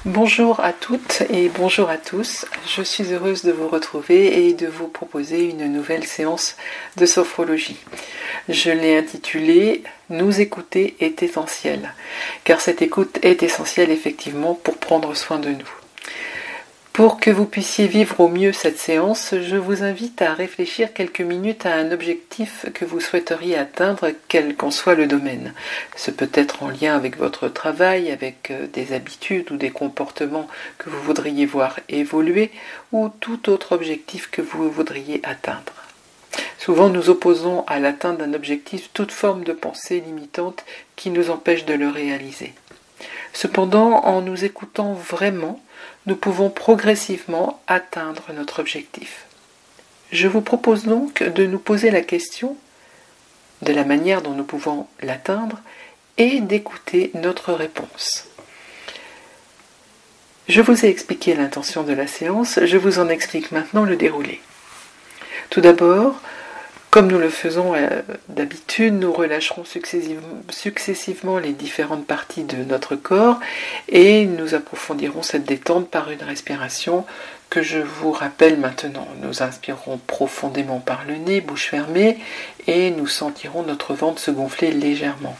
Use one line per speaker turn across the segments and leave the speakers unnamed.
Bonjour à toutes et bonjour à tous. Je suis heureuse de vous retrouver et de vous proposer une nouvelle séance de sophrologie. Je l'ai intitulée « Nous écouter est essentiel » car cette écoute est essentielle effectivement pour prendre soin de nous. Pour que vous puissiez vivre au mieux cette séance, je vous invite à réfléchir quelques minutes à un objectif que vous souhaiteriez atteindre, quel qu'en soit le domaine. Ce peut être en lien avec votre travail, avec des habitudes ou des comportements que vous voudriez voir évoluer, ou tout autre objectif que vous voudriez atteindre. Souvent, nous opposons à l'atteinte d'un objectif toute forme de pensée limitante qui nous empêche de le réaliser. Cependant, en nous écoutant vraiment, nous pouvons progressivement atteindre notre objectif. Je vous propose donc de nous poser la question de la manière dont nous pouvons l'atteindre et d'écouter notre réponse. Je vous ai expliqué l'intention de la séance, je vous en explique maintenant le déroulé. Tout d'abord, comme nous le faisons d'habitude, nous relâcherons successivement les différentes parties de notre corps et nous approfondirons cette détente par une respiration que je vous rappelle maintenant. Nous inspirerons profondément par le nez, bouche fermée, et nous sentirons notre ventre se gonfler légèrement.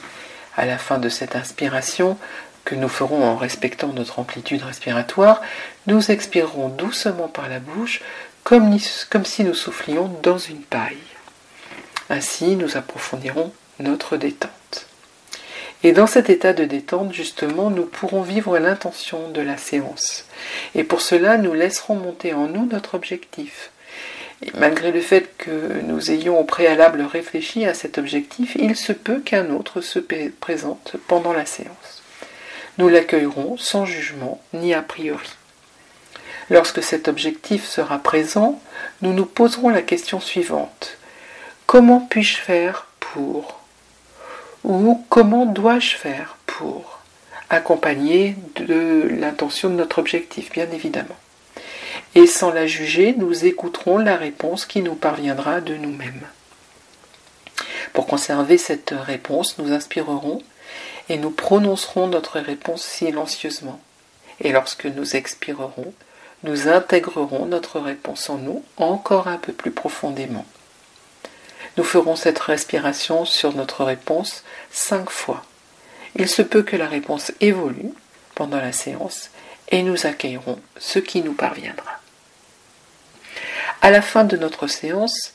À la fin de cette inspiration, que nous ferons en respectant notre amplitude respiratoire, nous expirerons doucement par la bouche comme si nous soufflions dans une paille. Ainsi, nous approfondirons notre détente. Et dans cet état de détente, justement, nous pourrons vivre l'intention de la séance. Et pour cela, nous laisserons monter en nous notre objectif. Et malgré le fait que nous ayons au préalable réfléchi à cet objectif, il se peut qu'un autre se présente pendant la séance. Nous l'accueillerons sans jugement ni a priori. Lorsque cet objectif sera présent, nous nous poserons la question suivante. Comment puis-je faire pour ? Ou comment dois-je faire pour ? Accompagné de l'intention de notre objectif, bien évidemment. Et sans la juger, nous écouterons la réponse qui nous parviendra de nous-mêmes. Pour conserver cette réponse, nous inspirerons et nous prononcerons notre réponse silencieusement. Et lorsque nous expirerons, nous intégrerons notre réponse en nous encore un peu plus profondément. Nous ferons cette respiration sur notre réponse 5 fois. Il se peut que la réponse évolue pendant la séance et nous accueillerons ce qui nous parviendra. À la fin de notre séance,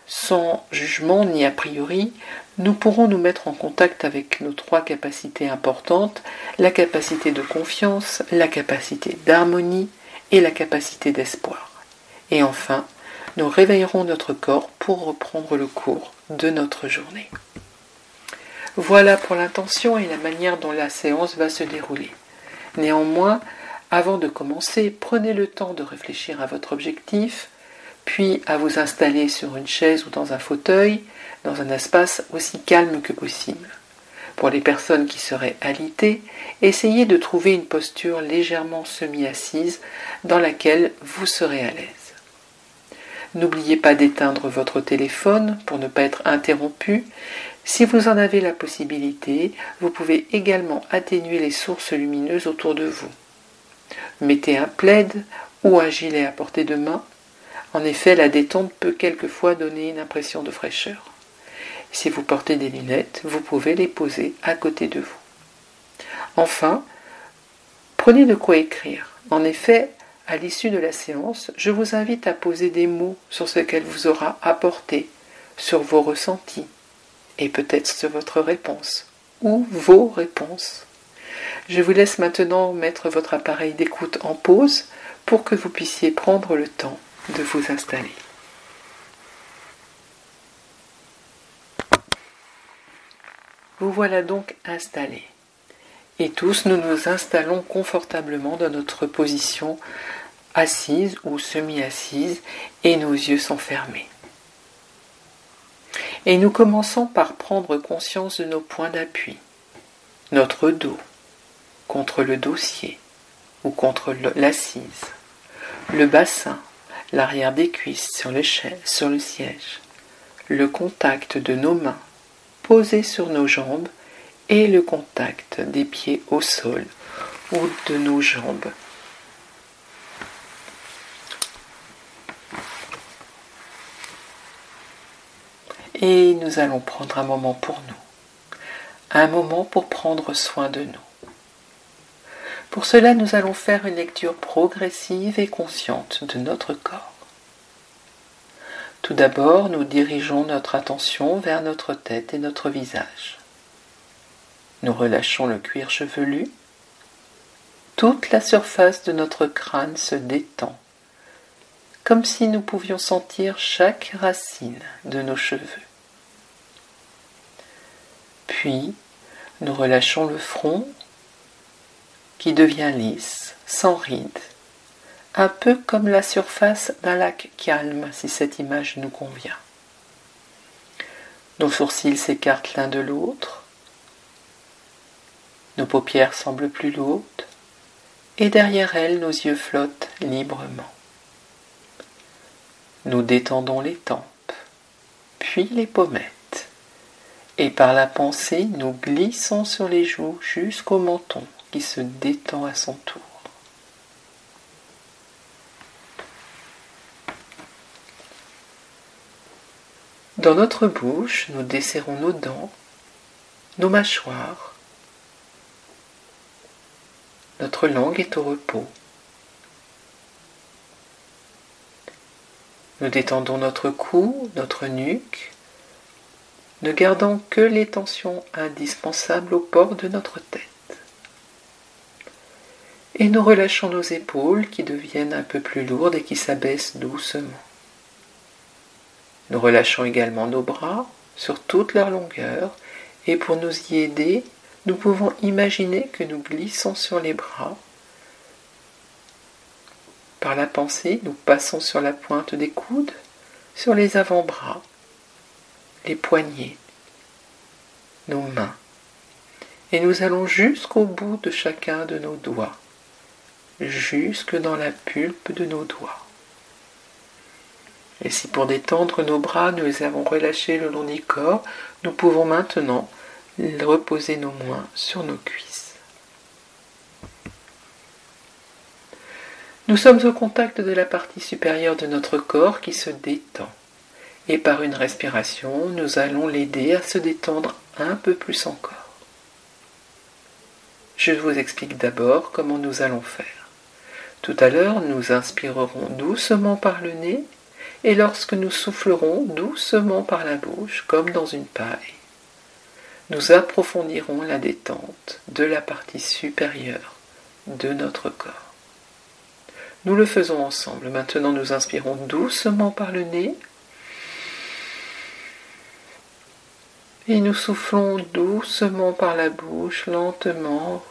sans jugement ni a priori, nous pourrons nous mettre en contact avec nos 3 capacités importantes, la capacité de confiance, la capacité d'harmonie et la capacité d'espoir. Et enfin, nous réveillerons notre corps pour reprendre le cours de notre journée. Voilà pour l'intention et la manière dont la séance va se dérouler. Néanmoins, avant de commencer, prenez le temps de réfléchir à votre objectif, puis à vous installer sur une chaise ou dans un fauteuil, dans un espace aussi calme que possible. Pour les personnes qui seraient alitées, essayez de trouver une posture légèrement semi-assise dans laquelle vous serez à l'aise. N'oubliez pas d'éteindre votre téléphone pour ne pas être interrompu. Si vous en avez la possibilité, vous pouvez également atténuer les sources lumineuses autour de vous. Mettez un plaid ou un gilet à portée de main. En effet, la détente peut quelquefois donner une impression de fraîcheur. Si vous portez des lunettes, vous pouvez les poser à côté de vous. Enfin, prenez de quoi écrire. En effet, à l'issue de la séance, je vous invite à poser des mots sur ce qu'elle vous aura apporté, sur vos ressentis, et peut-être sur votre réponse, ou vos réponses. Je vous laisse maintenant mettre votre appareil d'écoute en pause pour que vous puissiez prendre le temps de vous installer. Vous voilà donc installés. Et tous, nous nous installons confortablement dans notre position assise ou semi-assise et nos yeux sont fermés. Et nous commençons par prendre conscience de nos points d'appui, notre dos, contre le dossier ou contre l'assise, le bassin, l'arrière des cuisses sur le siège, le contact de nos mains posées sur nos jambes et le contact des pieds au sol ou de nos jambes. Et nous allons prendre un moment pour nous, un moment pour prendre soin de nous. Pour cela, nous allons faire une lecture progressive et consciente de notre corps. Tout d'abord, nous dirigeons notre attention vers notre tête et notre visage. Nous relâchons le cuir chevelu. Toute la surface de notre crâne se détend, comme si nous pouvions sentir chaque racine de nos cheveux. Puis, nous relâchons le front qui devient lisse, sans rides, un peu comme la surface d'un lac calme, si cette image nous convient. Nos sourcils s'écartent l'un de l'autre, nos paupières semblent plus lourdes, et derrière elles, nos yeux flottent librement. Nous détendons les tempes, puis les pommettes, et par la pensée, nous glissons sur les joues jusqu'au menton qui se détend à son tour. Dans notre bouche, nous desserrons nos dents, nos mâchoires. Notre langue est au repos. Nous détendons notre cou, notre nuque, ne gardant que les tensions indispensables au port de notre tête. Et nous relâchons nos épaules qui deviennent un peu plus lourdes et qui s'abaissent doucement. Nous relâchons également nos bras sur toute leur longueur et pour nous y aider, nous pouvons imaginer que nous glissons sur les bras. Par la pensée, nous passons sur la pointe des coudes, sur les avant-bras, les poignets, nos mains. Et nous allons jusqu'au bout de chacun de nos doigts, jusque dans la pulpe de nos doigts. Et si pour détendre nos bras, nous les avons relâchés le long du corps, nous pouvons maintenant reposer nos mains sur nos cuisses. Nous sommes au contact de la partie supérieure de notre corps qui se détend. Et par une respiration, nous allons l'aider à se détendre un peu plus encore. Je vous explique d'abord comment nous allons faire. Tout à l'heure, nous inspirerons doucement par le nez et lorsque nous soufflerons doucement par la bouche, comme dans une paille, nous approfondirons la détente de la partie supérieure de notre corps. Nous le faisons ensemble. Maintenant, nous inspirons doucement par le nez et nous soufflons doucement par la bouche, lentement.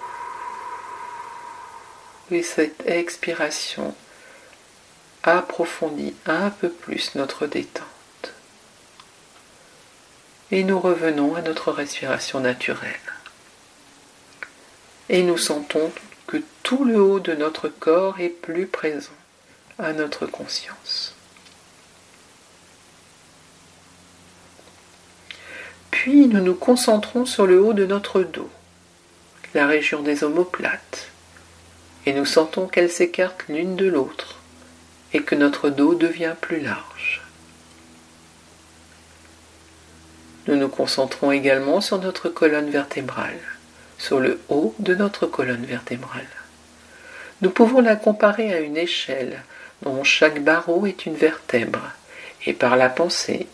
Et cette expiration approfondit un peu plus notre détente. Et nous revenons à notre respiration naturelle. Et nous sentons que tout le haut de notre corps est plus présent à notre conscience. Puis nous nous concentrons sur le haut de notre dos, la région des omoplates, et nous sentons qu'elles s'écartent l'une de l'autre et que notre dos devient plus large. Nous nous concentrons également sur notre colonne vertébrale, sur le haut de notre colonne vertébrale. Nous pouvons la comparer à une échelle dont chaque barreau est une vertèbre, et par la pensée,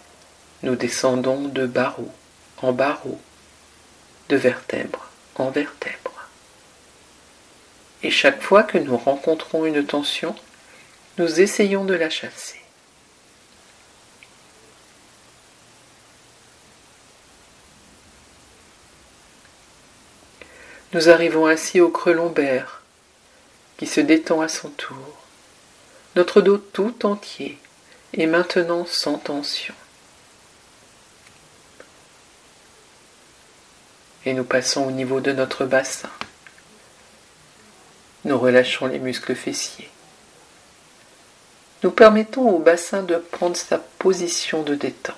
nous descendons de barreau en barreau, de vertèbre en vertèbre. Et chaque fois que nous rencontrons une tension, nous essayons de la chasser. Nous arrivons ainsi au creux lombaire, qui se détend à son tour. Notre dos tout entier est maintenant sans tension. Et nous passons au niveau de notre bassin. Nous relâchons les muscles fessiers. Nous permettons au bassin de prendre sa position de détente.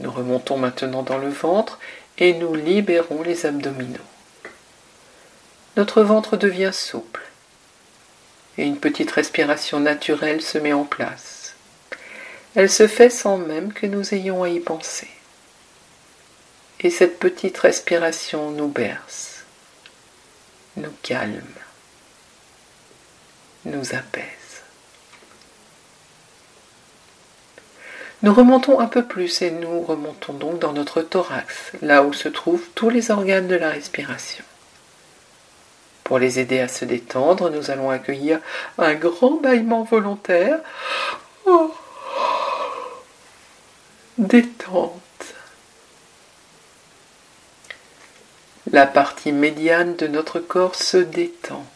Nous remontons maintenant dans le ventre et nous libérons les abdominaux. Notre ventre devient souple et une petite respiration naturelle se met en place. Elle se fait sans même que nous ayons à y penser. Et cette petite respiration nous berce, nous calme, nous apaise. Nous remontons un peu plus et nous remontons donc dans notre thorax, là où se trouvent tous les organes de la respiration. Pour les aider à se détendre, nous allons accueillir un grand bâillement volontaire. Oh. Détente. La partie médiane de notre corps se détend.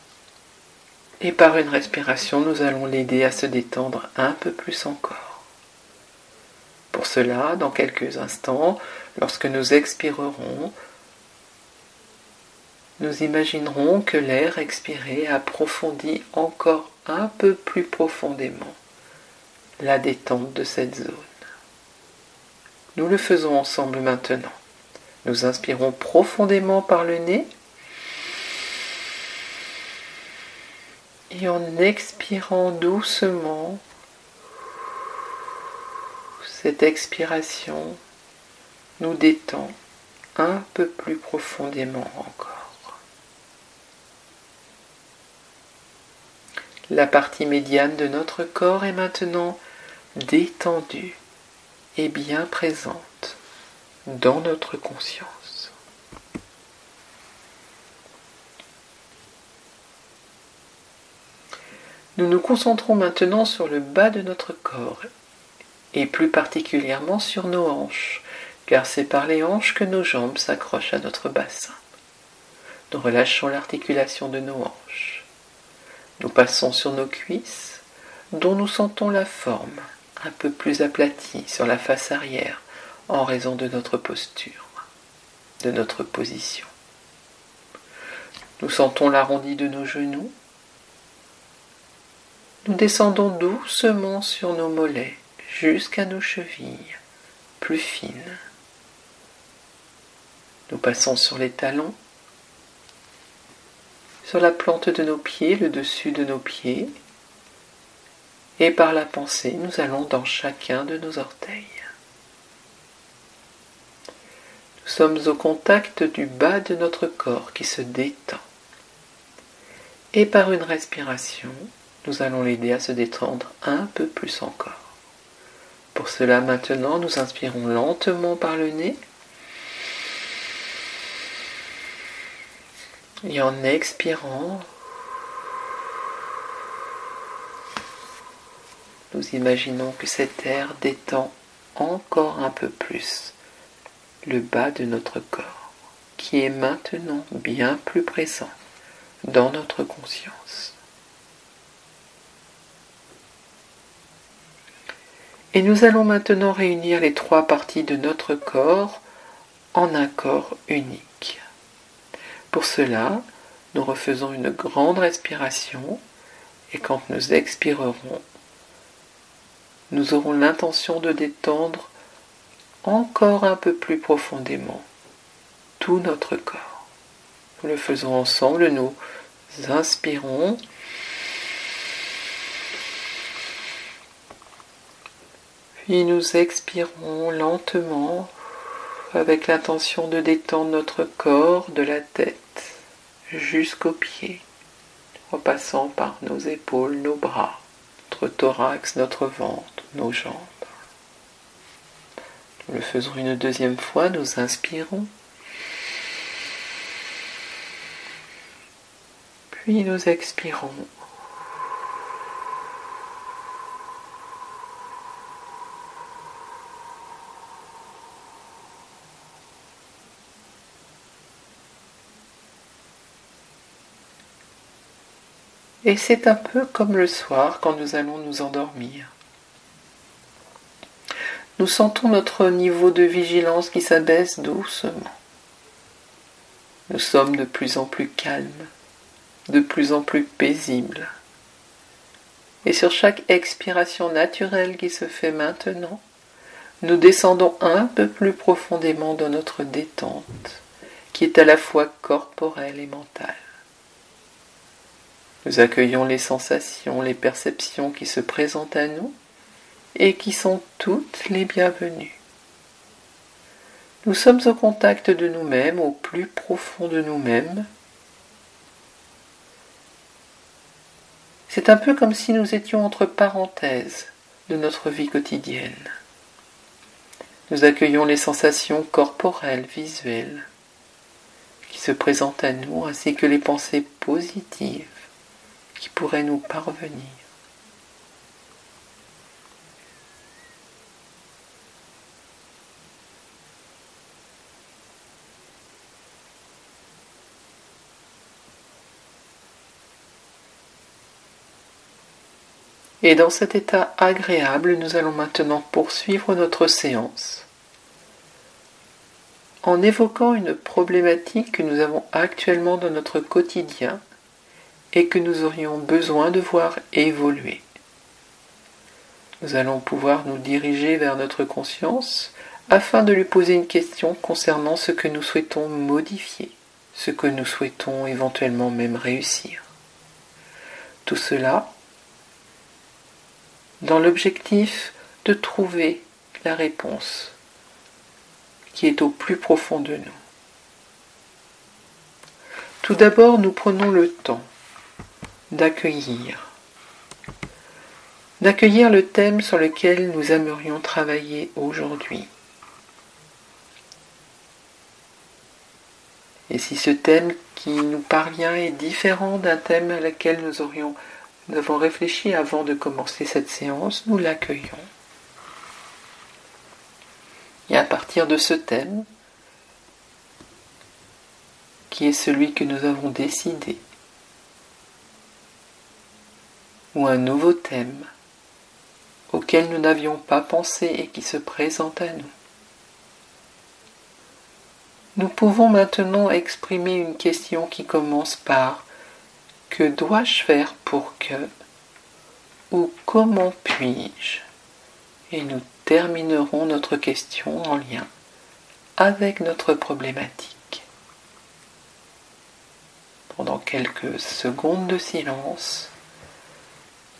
Et par une respiration, nous allons l'aider à se détendre un peu plus encore. Pour cela, dans quelques instants, lorsque nous expirerons, nous imaginerons que l'air expiré approfondit encore un peu plus profondément la détente de cette zone. Nous le faisons ensemble maintenant. Nous inspirons profondément par le nez et en expirant doucement, cette expiration nous détend un peu plus profondément encore. La partie médiane de notre corps est maintenant détendue et bien présente dans notre conscience. Nous nous concentrons maintenant sur le bas de notre corps et plus particulièrement sur nos hanches, car c'est par les hanches que nos jambes s'accrochent à notre bassin. Nous relâchons l'articulation de nos hanches. Nous passons sur nos cuisses, dont nous sentons la forme un peu plus aplatie sur la face arrière en raison de notre posture, de notre position. Nous sentons l'arrondi de nos genoux. Nous descendons doucement sur nos mollets jusqu'à nos chevilles, plus fines. Nous passons sur les talons, sur la plante de nos pieds, le dessus de nos pieds, et par la pensée, nous allons dans chacun de nos orteils. Nous sommes au contact du bas de notre corps qui se détend. Et par une respiration, nous allons l'aider à se détendre un peu plus encore. Pour cela, maintenant, nous inspirons lentement par le nez. Et en expirant, nous imaginons que cet air détend encore un peu plus le bas de notre corps, qui est maintenant bien plus présent dans notre conscience. Et nous allons maintenant réunir les trois parties de notre corps en un corps unique. Pour cela, nous refaisons une grande respiration et quand nous expirerons, nous aurons l'intention de détendre encore un peu plus profondément tout notre corps. Nous le faisons ensemble, nous inspirons, puis nous expirons lentement avec l'intention de détendre notre corps de la tête jusqu'aux pieds, en passant par nos épaules, nos bras, notre thorax, notre ventre, nos jambes. Nous le faisons une deuxième fois, nous inspirons, puis nous expirons. Et c'est un peu comme le soir quand nous allons nous endormir. Nous sentons notre niveau de vigilance qui s'abaisse doucement. Nous sommes de plus en plus calmes, de plus en plus paisibles. Et sur chaque expiration naturelle qui se fait maintenant, nous descendons un peu plus profondément dans notre détente, qui est à la fois corporelle et mentale. Nous accueillons les sensations, les perceptions qui se présentent à nous et qui sont toutes les bienvenues. Nous sommes au contact de nous-mêmes, au plus profond de nous-mêmes. C'est un peu comme si nous étions entre parenthèses de notre vie quotidienne. Nous accueillons les sensations corporelles, visuelles, qui se présentent à nous, ainsi que les pensées positives qui pourraient nous parvenir. Et dans cet état agréable, nous allons maintenant poursuivre notre séance en évoquant une problématique que nous avons actuellement dans notre quotidien et que nous aurions besoin de voir évoluer. Nous allons pouvoir nous diriger vers notre conscience afin de lui poser une question concernant ce que nous souhaitons modifier, ce que nous souhaitons éventuellement même réussir. Tout cela dans l'objectif de trouver la réponse qui est au plus profond de nous. Tout d'abord, nous prenons le temps d'accueillir le thème sur lequel nous aimerions travailler aujourd'hui. Et si ce thème qui nous parvient est différent d'un thème à laquelle nous avons réfléchi avant de commencer cette séance, nous l'accueillons. Et à partir de ce thème, qui est celui que nous avons décidé, ou un nouveau thème auquel nous n'avions pas pensé et qui se présente à nous, nous pouvons maintenant exprimer une question qui commence par « Que dois-je faire pour que » ou « Comment puis-je » et nous terminerons notre question en lien avec notre problématique. Pendant quelques secondes de silence,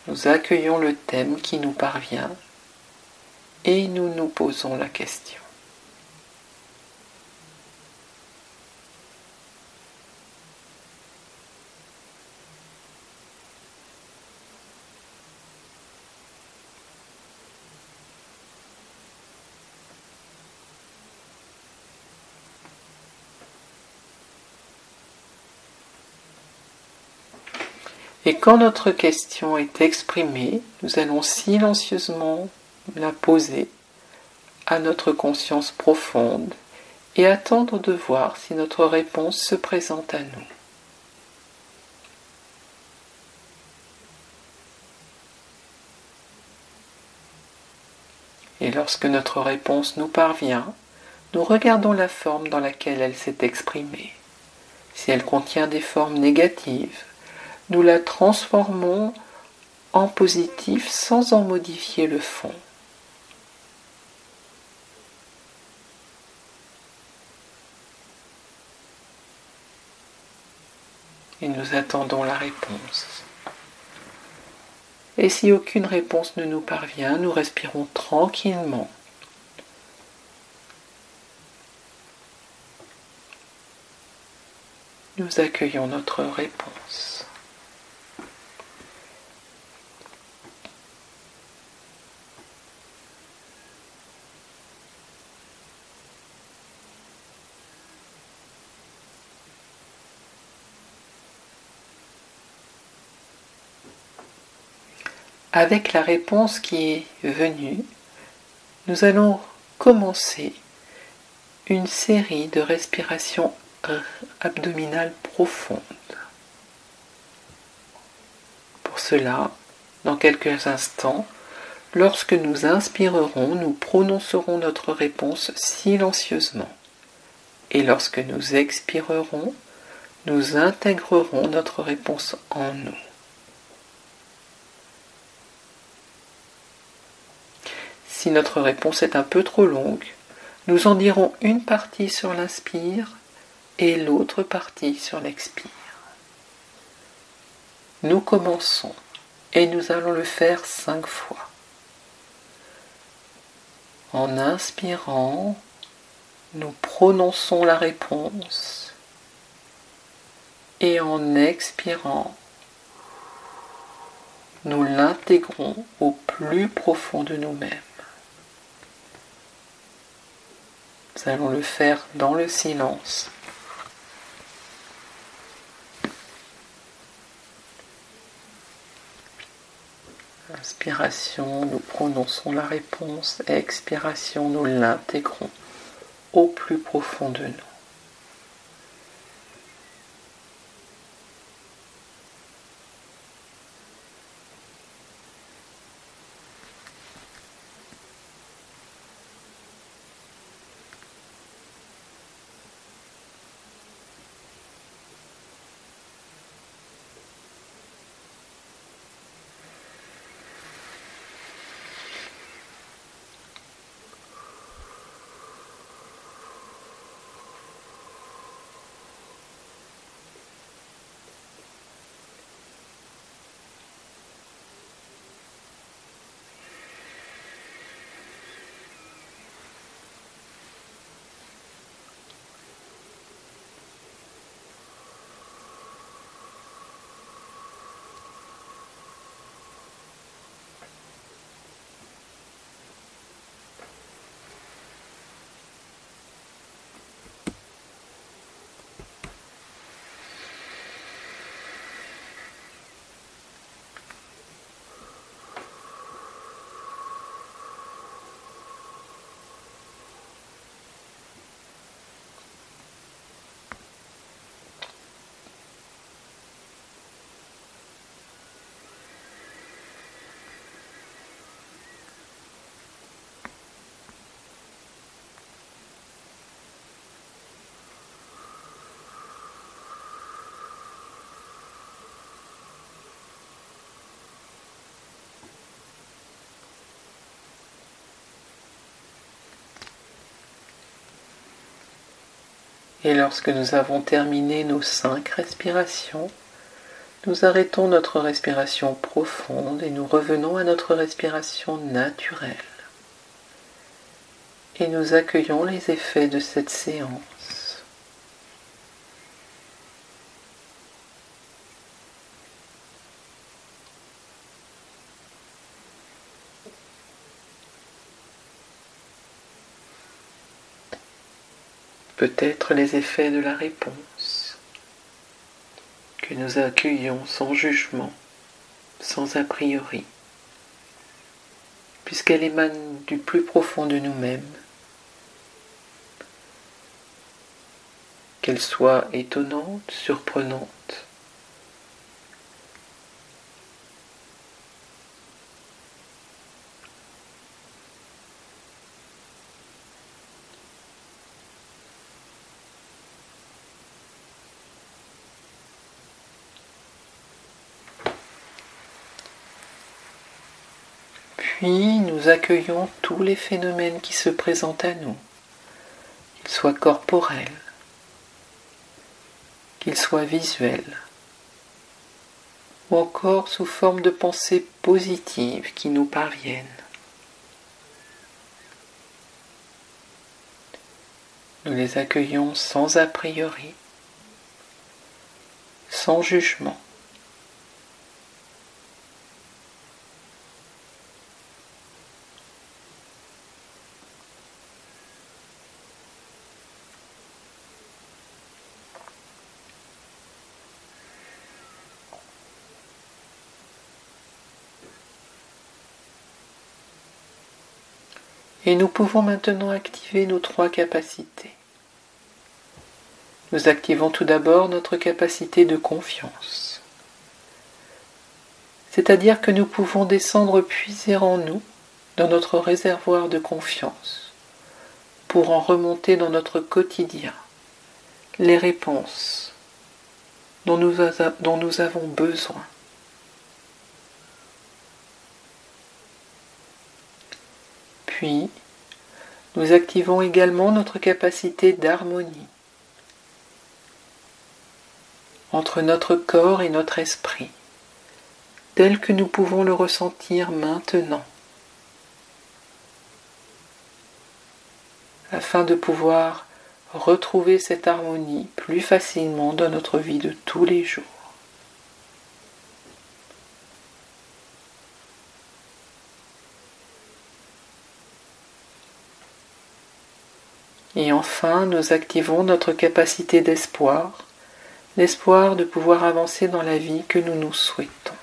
nous accueillons le thème qui nous parvient et nous nous posons la question. Et quand notre question est exprimée, nous allons silencieusement la poser à notre conscience profonde et attendre de voir si notre réponse se présente à nous. Et lorsque notre réponse nous parvient, nous regardons la forme dans laquelle elle s'est exprimée. Si elle contient des formes négatives, nous la transformons en positif sans en modifier le fond. Et nous attendons la réponse. Et si aucune réponse ne nous parvient, nous respirons tranquillement. Nous accueillons notre réponse. Avec la réponse qui est venue, nous allons commencer une série de respirations abdominales profondes. Pour cela, dans quelques instants, lorsque nous inspirerons, nous prononcerons notre réponse silencieusement. Et lorsque nous expirerons, nous intégrerons notre réponse en nous. Si notre réponse est un peu trop longue, nous en dirons une partie sur l'inspire et l'autre partie sur l'expire. Nous commençons et nous allons le faire 5 fois. En inspirant, nous prononçons la réponse et en expirant, nous l'intégrons au plus profond de nous-mêmes. Nous allons le faire dans le silence. Inspiration, nous prononçons la réponse. Expiration, nous l'intégrons au plus profond de nous. Et lorsque nous avons terminé nos 5 respirations, nous arrêtons notre respiration profonde et nous revenons à notre respiration naturelle. Et nous accueillons les effets de cette séance. Peut-être les effets de la réponse, que nous accueillons sans jugement, sans a priori, puisqu'elle émane du plus profond de nous-mêmes, qu'elle soit étonnante, surprenante. Puis nous accueillons tous les phénomènes qui se présentent à nous, qu'ils soient corporels, qu'ils soient visuels, ou encore sous forme de pensées positives qui nous parviennent. Nous les accueillons sans a priori, sans jugement. Et nous pouvons maintenant activer nos 3 capacités. Nous activons tout d'abord notre capacité de confiance. C'est-à-dire que nous pouvons descendre puiser en nous, dans notre réservoir de confiance, pour en remonter dans notre quotidien les réponses dont nous avons besoin. Puis, nous activons également notre capacité d'harmonie entre notre corps et notre esprit, tel que nous pouvons le ressentir maintenant, afin de pouvoir retrouver cette harmonie plus facilement dans notre vie de tous les jours. Et enfin, nous activons notre capacité d'espoir, l'espoir de pouvoir avancer dans la vie que nous nous souhaitons.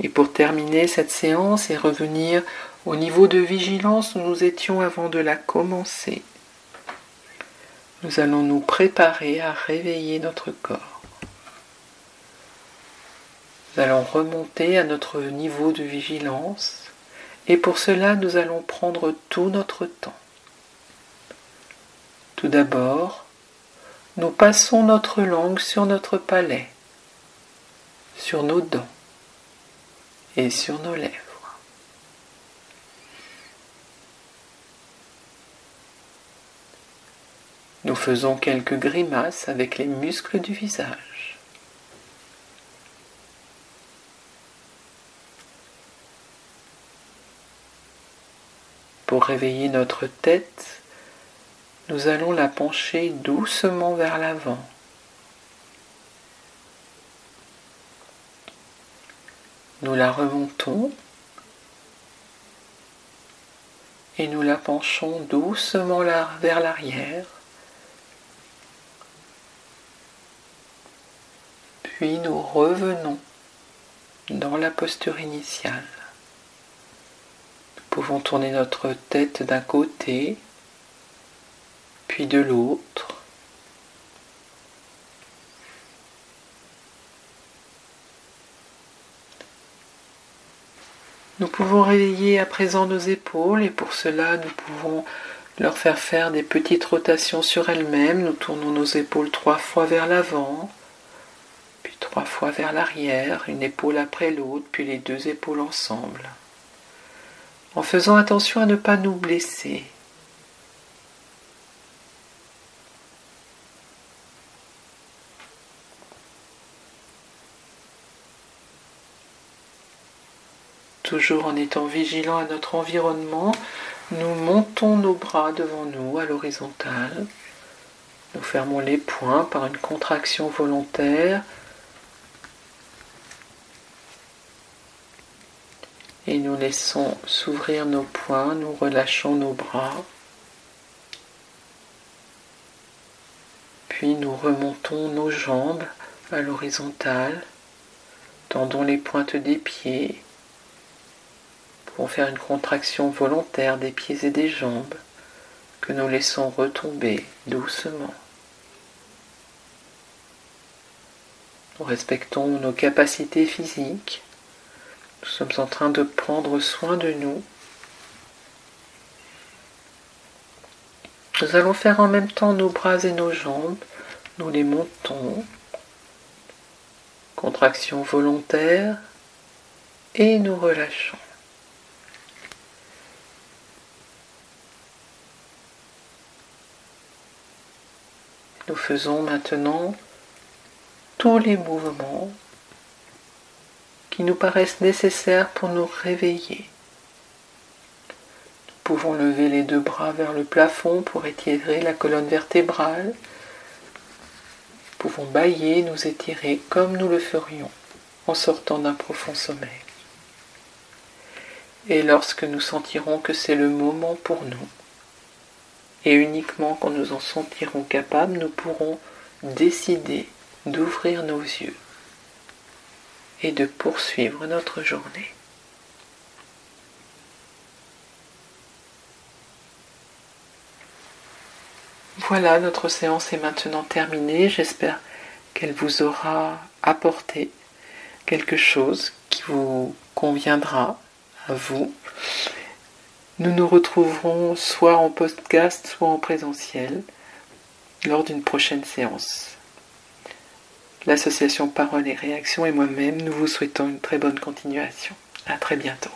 Et pour terminer cette séance et revenir au niveau de vigilance où nous étions avant de la commencer, nous allons nous préparer à réveiller notre corps. Nous allons remonter à notre niveau de vigilance et pour cela nous allons prendre tout notre temps. Tout d'abord, nous passons notre langue sur notre palais, sur nos dents et sur nos lèvres. Nous faisons quelques grimaces avec les muscles du visage. Pour réveiller notre tête, nous allons la pencher doucement vers l'avant. Nous la remontons et nous la penchons doucement vers l'arrière. Puis nous revenons dans la posture initiale. Nous pouvons tourner notre tête d'un côté, puis de l'autre. Nous pouvons réveiller à présent nos épaules et pour cela nous pouvons leur faire des petites rotations sur elles-mêmes. Nous tournons nos épaules 3 fois vers l'avant, puis 3 fois vers l'arrière, une épaule après l'autre, puis les 2 épaules ensemble. En faisant attention à ne pas nous blesser. Toujours en étant vigilant à notre environnement, nous montons nos bras devant nous à l'horizontale. Nous fermons les poings par une contraction volontaire et nous laissons s'ouvrir nos poings, nous relâchons nos bras. Puis nous remontons nos jambes à l'horizontale, tendons les pointes des pieds. Pour faire une contraction volontaire des pieds et des jambes que nous laissons retomber doucement. Nous respectons nos capacités physiques. Nous sommes en train de prendre soin de nous. Nous allons faire en même temps nos bras et nos jambes. Nous les montons. Contraction volontaire et nous relâchons. Nous faisons maintenant tous les mouvements qui nous paraissent nécessaires pour nous réveiller. Nous pouvons lever les 2 bras vers le plafond pour étirer la colonne vertébrale. Nous pouvons bâiller, nous étirer comme nous le ferions en sortant d'un profond sommeil. Et lorsque nous sentirons que c'est le moment pour nous, et uniquement quand nous en sentirons capables, nous pourrons décider d'ouvrir nos yeux et de poursuivre notre journée. Voilà, notre séance est maintenant terminée. J'espère qu'elle vous aura apporté quelque chose qui vous conviendra à vous. Nous nous retrouverons soit en podcast, soit en présentiel, lors d'une prochaine séance. L'association Parole et Réaction et moi-même, nous vous souhaitons une très bonne continuation. À très bientôt.